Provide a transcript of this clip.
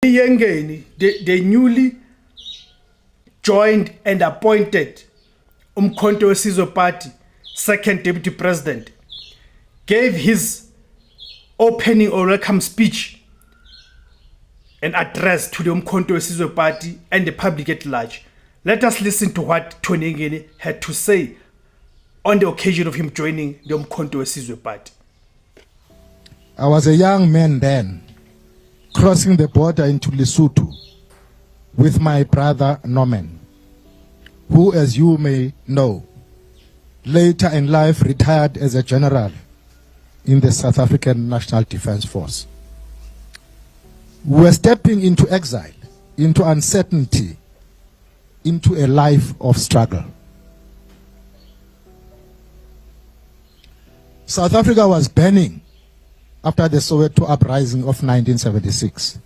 Yengeni, the newly joined and appointed Umkhonto weSizwe Party second deputy president, gave his opening or welcome speech and address to the Umkhonto weSizwe Party and the public at large. Let us listen to what Tony Yengeni had to say on the occasion of him joining the Umkhonto weSizwe Party. I was a young man then, crossing the border into Lesotho with my brother Norman, who, as you may know, later in life retired as a general in the South African National Defence Force. We were stepping into exile, into uncertainty, into a life of struggle. South Africa was burning after the Soweto uprising of 1976.